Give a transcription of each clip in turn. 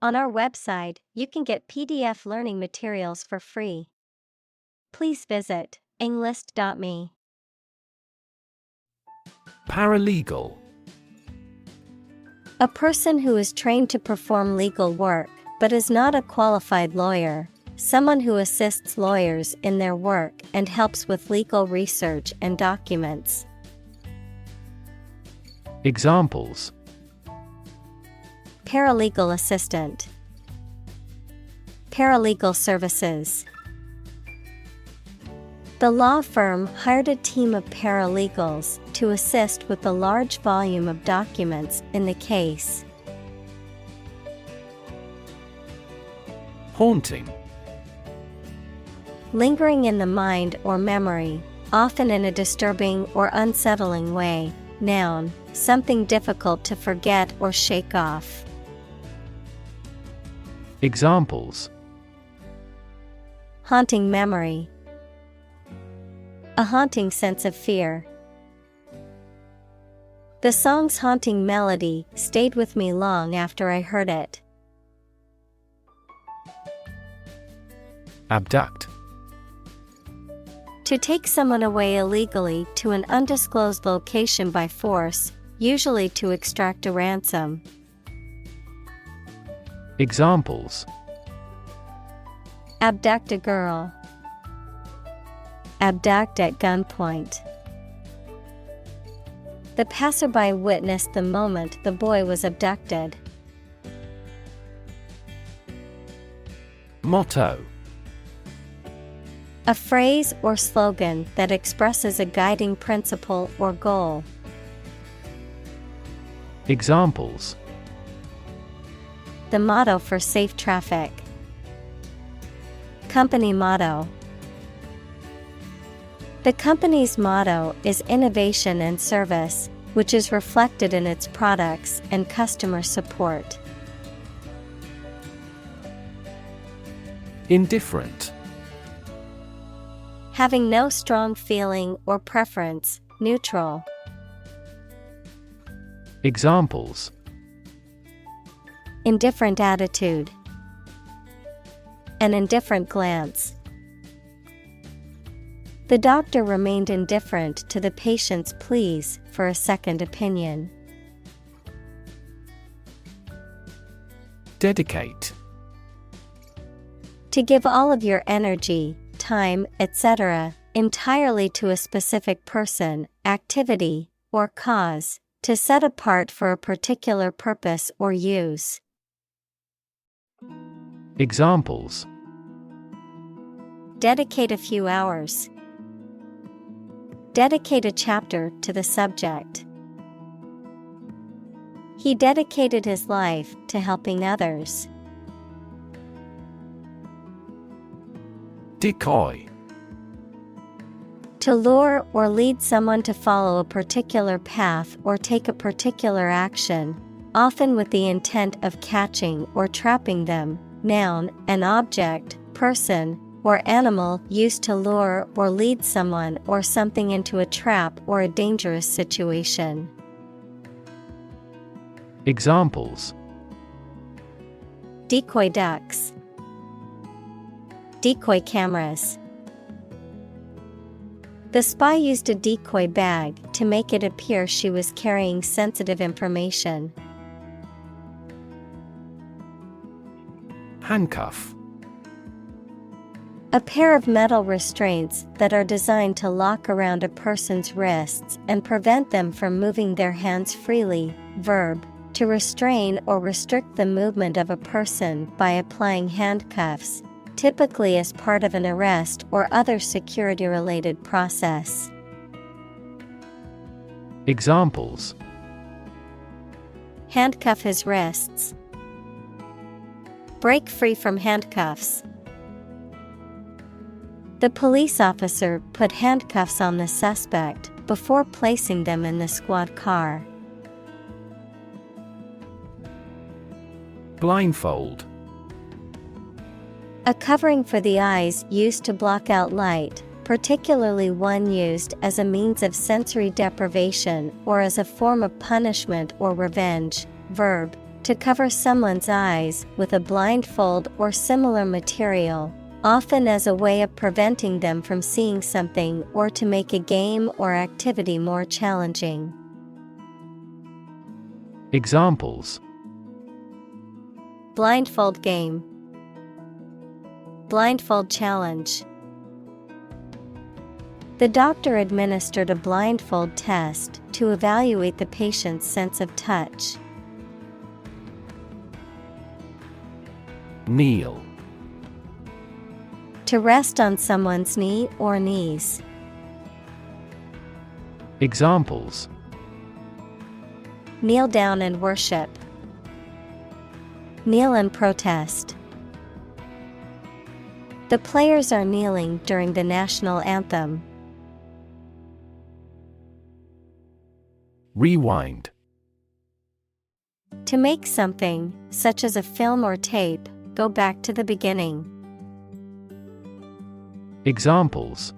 On our website, you can get PDF learning materials for free. Please visit englist.me. Paralegal. A person who is trained to perform legal work, but is not a qualified lawyer. Someone who assists lawyers in their work and helps with legal research and documents. Examples: Paralegal assistant, paralegal services. The law firm hired a team of paralegals to assist with the large volume of documents in the case. Haunting. Lingering in the mind or memory, often in a disturbing or unsettling way. Noun, something difficult to forget or shake off. Examples: Haunting memory, a haunting sense of fear. The song's haunting melody stayed with me long after I heard it. Abduct. To take someone away illegally to an undisclosed location by force, usually to extract a ransom. Examples: Abduct a girl, abduct at gunpoint. The passerby witnessed the moment the boy was abducted. Motto. A phrase or slogan that expresses a guiding principle or goal. Examples: The motto for safe traffic. Company motto. The company's motto is innovation and service, which is reflected in its products and customer support. Indifferent. Having no strong feeling or preference, neutral. Examples: Indifferent attitude, an indifferent glance. The doctor remained indifferent to the patient's pleas for a second opinion. Dedicate. To give all of your energy, time, etc., entirely to a specific person, activity, or cause, to set apart for a particular purpose or use. Examples: Dedicate a few hours. Dedicate a chapter to the subject. He dedicated his life to helping others. Decoy. To lure or lead someone to follow a particular path or take a particular action, often with the intent of catching or trapping them. Noun, an object, person, or animal used to lure or lead someone or something into a trap or a dangerous situation. Examples: Decoy ducks. Decoy cameras. The spy used a decoy bag to make it appear she was carrying sensitive information. Handcuff. A pair of metal restraints that are designed to lock around a person's wrists and prevent them from moving their hands freely. Verb, to restrain or restrict the movement of a person by applying handcuffs, typically as part of an arrest or other security-related process. Examples: Handcuff his wrists. Break free from handcuffs. The police officer put handcuffs on the suspect before placing them in the squad car. Blindfold. A covering for the eyes used to block out light, particularly one used as a means of sensory deprivation or as a form of punishment or revenge. Verb, To cover someone's eyes with a blindfold or similar material, often as a way of preventing them from seeing something or to make a game or activity more challenging. Examples: Blindfold game. Blindfold challenge. The doctor administered a blindfold test to evaluate the patient's sense of touch. Kneel. To rest on someone's knee or knees. Examples: Kneel down and worship. Kneel and protest. The players are kneeling during the national anthem. Rewind. To make something, such as a film or tape, go back to the beginning. Examples: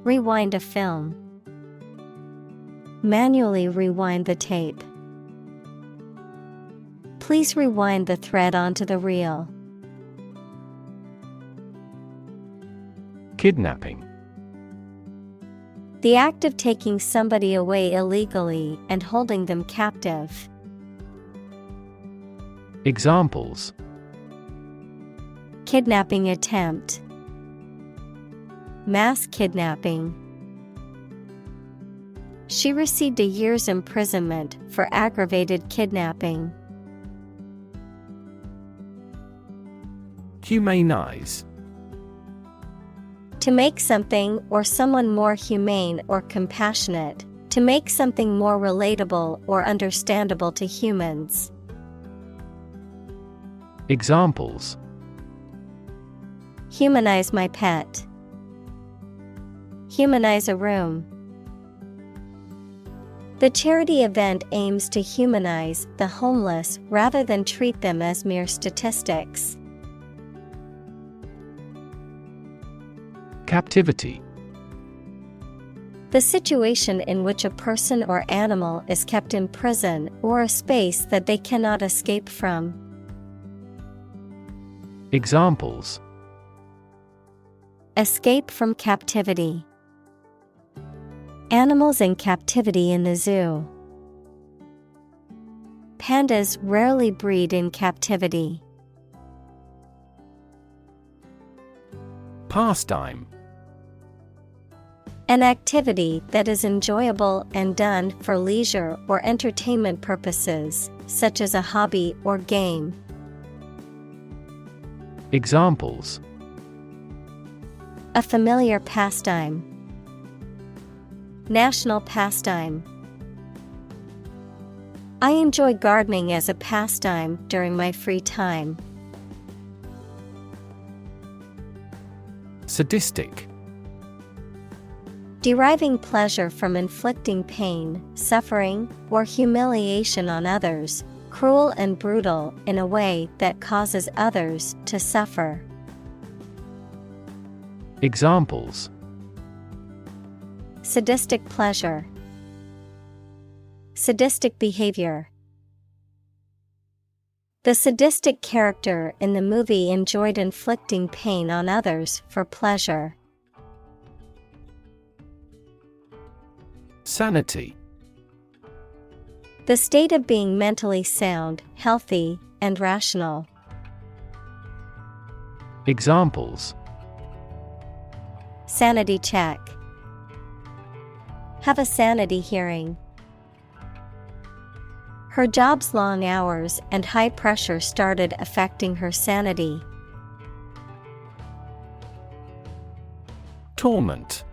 Rewind a film. Manually rewind the tape. Please rewind the thread onto the reel. Kidnapping. The act of taking somebody away illegally and holding them captive. Examples: Kidnapping attempt. Mass kidnapping. She received a year's imprisonment for aggravated kidnapping. Humanize. To make something or someone more humane or compassionate. To make something more relatable or understandable to humans. Examples: Humanize my pet. Humanize a room. The charity event aims to humanize the homeless rather than treat them as mere statistics. Captivity. The situation in which a person or animal is kept in prison or a space that they cannot escape from. Examples: Escape from captivity. Animals in captivity in the zoo. Pandas rarely breed in captivity. Pastime. An activity that is enjoyable and done for leisure or entertainment purposes, such as a hobby or game. Examples: A familiar pastime. National pastime. I enjoy gardening as a pastime during my free time. Sadistic. Deriving pleasure from inflicting pain, suffering, or humiliation on others, cruel and brutal in a way that causes others to suffer. Examples: Sadistic pleasure. Sadistic behavior. The sadistic character in the movie enjoyed inflicting pain on others for pleasure. Sanity. The state of being mentally sound, healthy, and rational. Examples: Sanity check. Have a sanity hearing. Her job's long hours and high pressure started affecting her sanity. Torment.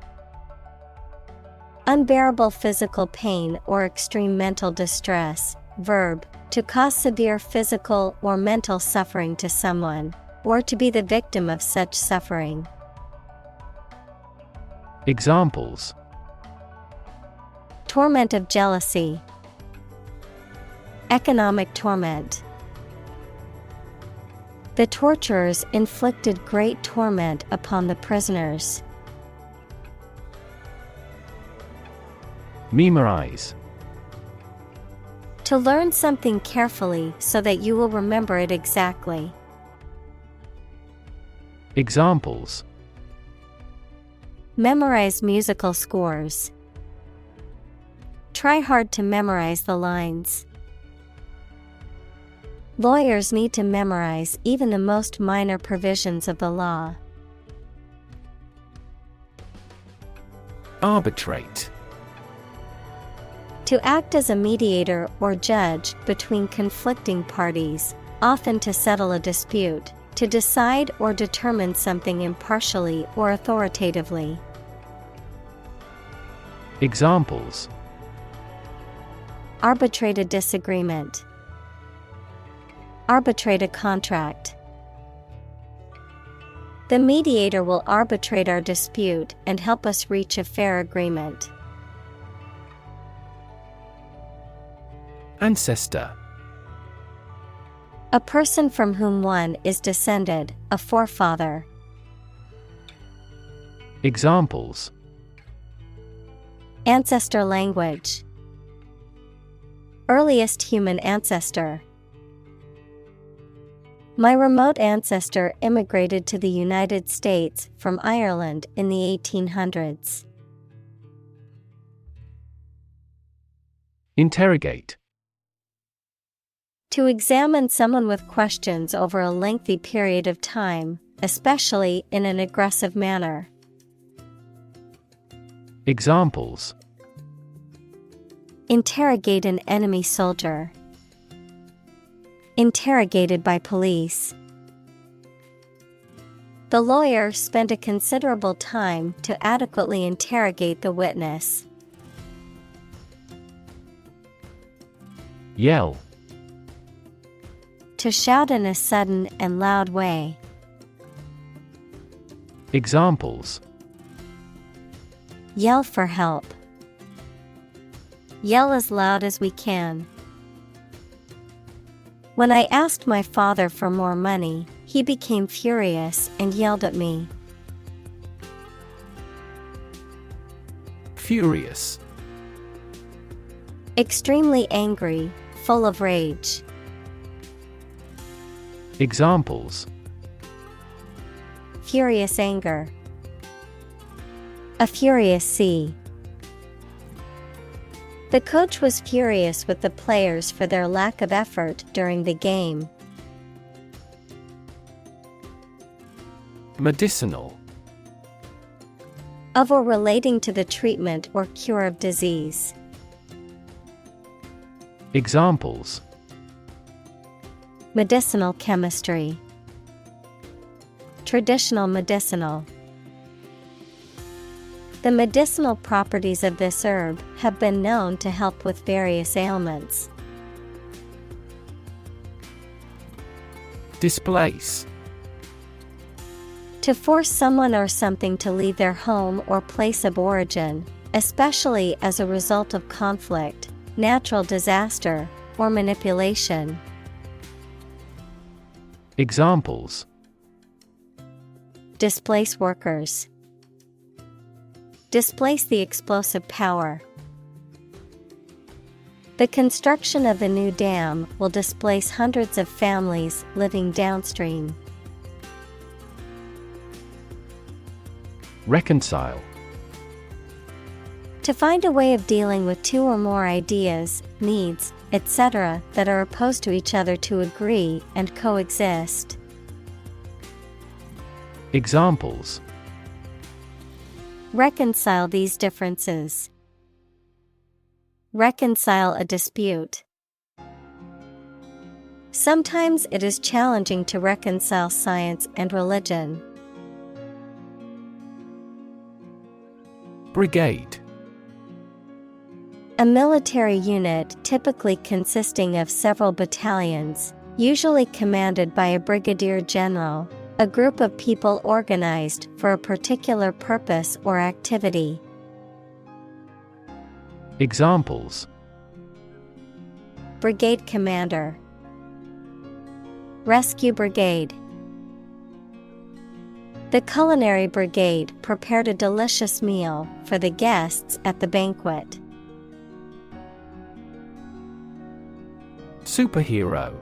Unbearable physical pain or extreme mental distress. Verb, to cause severe physical or mental suffering to someone, or to be the victim of such suffering. Examples: Torment of jealousy. Economic torment. The torturers inflicted great torment upon the prisoners. Memorize. To learn something carefully so that you will remember it exactly. Examples: Memorize musical scores. Try hard to memorize the lines. Lawyers need to memorize even the most minor provisions of the law. Arbitrate. To act as a mediator or judge between conflicting parties, often to settle a dispute, to decide or determine something impartially or authoritatively. Examples: Arbitrate a disagreement. Arbitrate a contract. The mediator will arbitrate our dispute and help us reach a fair agreement. Ancestor. A person from whom one is descended, a forefather. Examples: Ancestor language. Earliest human ancestor. My remote ancestor immigrated to the United States from Ireland in the 1800s. Interrogate. To examine someone with questions over a lengthy period of time, especially in an aggressive manner. Examples: Interrogate an enemy soldier. Interrogated by police. The lawyer spent a considerable time to adequately interrogate the witness. Yell. To shout in a sudden and loud way. Examples: Yell for help. Yell as loud as we can. When I asked my father for more money, he became furious and yelled at me. Furious. Extremely angry, full of rage. Examples: Furious anger. A furious sea. The coach was furious with the players for their lack of effort during the game. Medicinal. Of or relating to the treatment or cure of disease. Examples: Medicinal chemistry. Traditional medicinal. The medicinal properties of this herb have been known to help with various ailments. Displace. To force someone or something to leave their home or place of origin, especially as a result of conflict, natural disaster, or manipulation. Examples: Displace workers. Displace the explosive power. The construction of the new dam will displace hundreds of families living downstream. Reconcile. To find a way of dealing with two or more ideas, needs, etc. that are opposed to each other to agree and coexist. Examples: Reconcile these differences. Reconcile a dispute. Sometimes it is challenging to reconcile science and religion. Brigade. A military unit typically consisting of several battalions, usually commanded by a brigadier general, a group of people organized for a particular purpose or activity. Examples: Brigade commander. Rescue brigade. The culinary brigade prepared a delicious meal for the guests at the banquet. Superhero.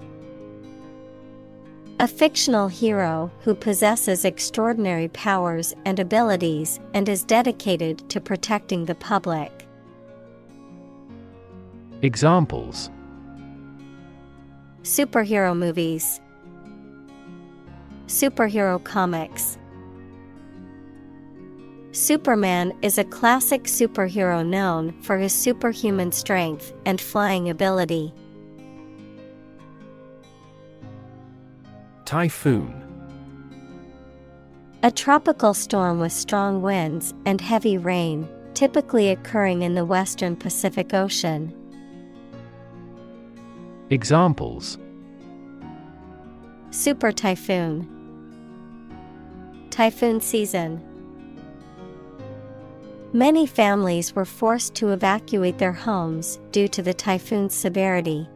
A fictional hero who possesses extraordinary powers and abilities and is dedicated to protecting the public. Examples: Superhero movies. Superhero comics. Superman is a classic superhero known for his superhuman strength and flying ability. Typhoon. A tropical storm with strong winds and heavy rain, typically occurring in the western Pacific Ocean. Examples: Super typhoon. Typhoon season. Many families were forced to evacuate their homes due to the typhoon's severity.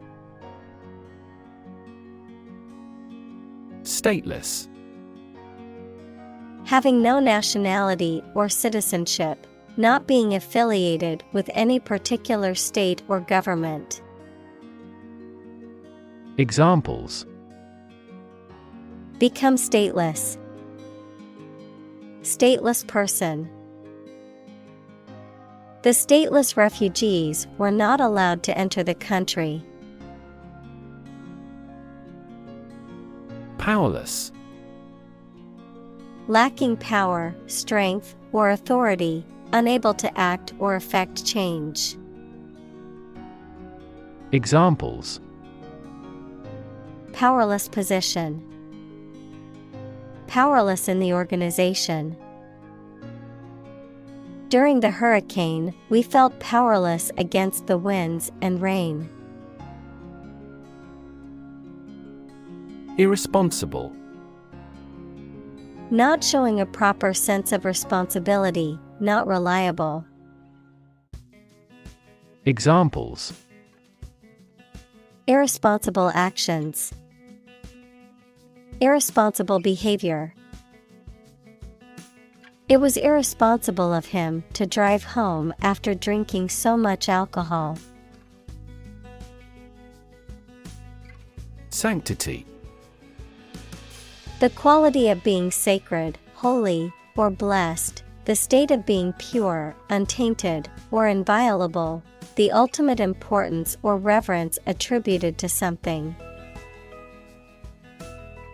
Stateless. Having no nationality or citizenship, not being affiliated with any particular state or government. Examples: Become stateless. Stateless person. The stateless refugees were not allowed to enter the country. Powerless. Lacking power, strength, or authority, unable to act or effect change. Examples: Powerless position. Powerless in the organization. During the hurricane, we felt powerless against the winds and rain. Irresponsible. Not showing a proper sense of responsibility, not reliable. Examples: Irresponsible actions. Irresponsible behavior. It was irresponsible of him to drive home after drinking so much alcohol. Sanctity. The quality of being sacred, holy, or blessed, the state of being pure, untainted, or inviolable, the ultimate importance or reverence attributed to something.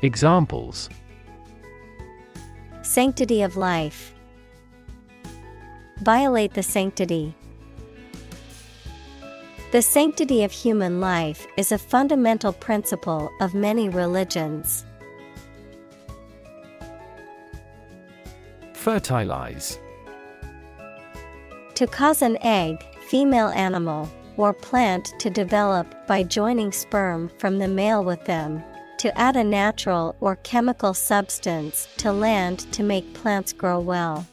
Examples: Sanctity of life. Violate the sanctity. The sanctity of human life is a fundamental principle of many religions. Fertilize. To cause an egg, female animal, or plant to develop by joining sperm from the male with them. To add a natural or chemical substance to land to make plants grow well.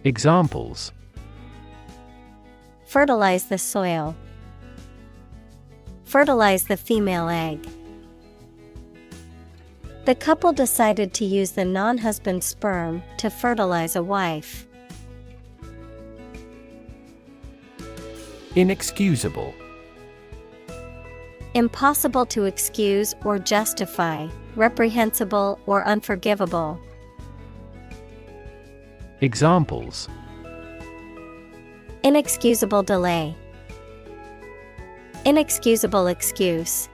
Examples: Fertilize the soil. Fertilize the female egg. The couple decided to use the non-husband's sperm to fertilize a wife. Inexcusable. Impossible to excuse or justify, reprehensible or unforgivable. Examples: Inexcusable delay. Inexcusable excuse.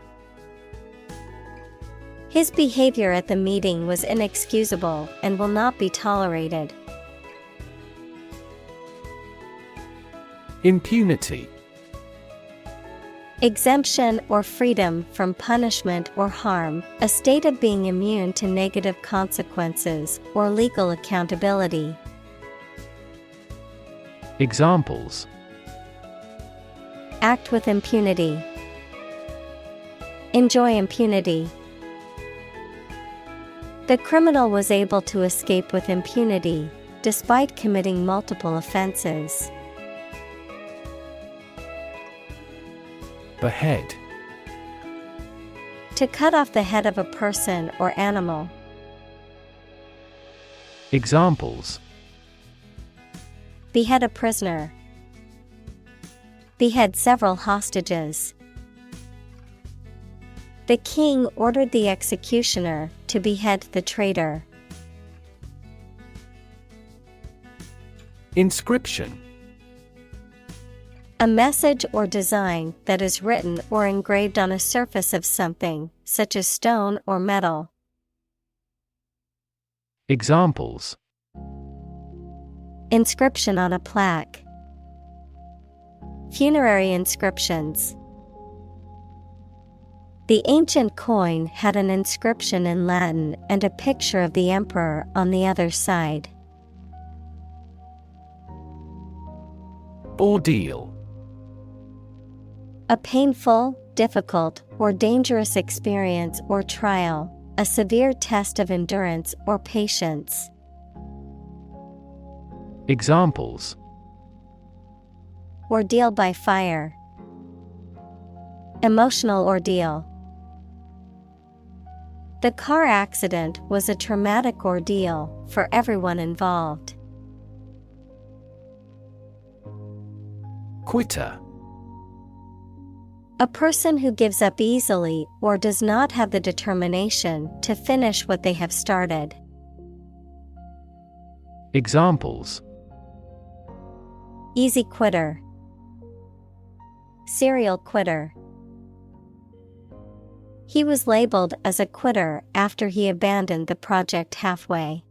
His behavior at the meeting was inexcusable and will not be tolerated. Impunity. Exemption or freedom from punishment or harm, a state of being immune to negative consequences or legal accountability. Examples: Act with impunity. Enjoy impunity. The criminal was able to escape with impunity, despite committing multiple offenses. Behead. To cut off the head of a person or animal. Examples: Behead a prisoner. Behead several hostages. The king ordered the executioner to behead the traitor. Inscription. A message or design that is written or engraved on a surface of something, such as stone or metal. Examples: Inscription on a plaque. Funerary inscriptions. The ancient coin had an inscription in Latin and a picture of the emperor on the other side. Ordeal. A painful, difficult, or dangerous experience or trial, a severe test of endurance or patience. Examples: Ordeal by fire. Emotional ordeal. The car accident was a traumatic ordeal for everyone involved. Quitter. A person who gives up easily or does not have the determination to finish what they have started. Examples: Easy quitter. Serial quitter. He was labeled as a quitter after he abandoned the project halfway.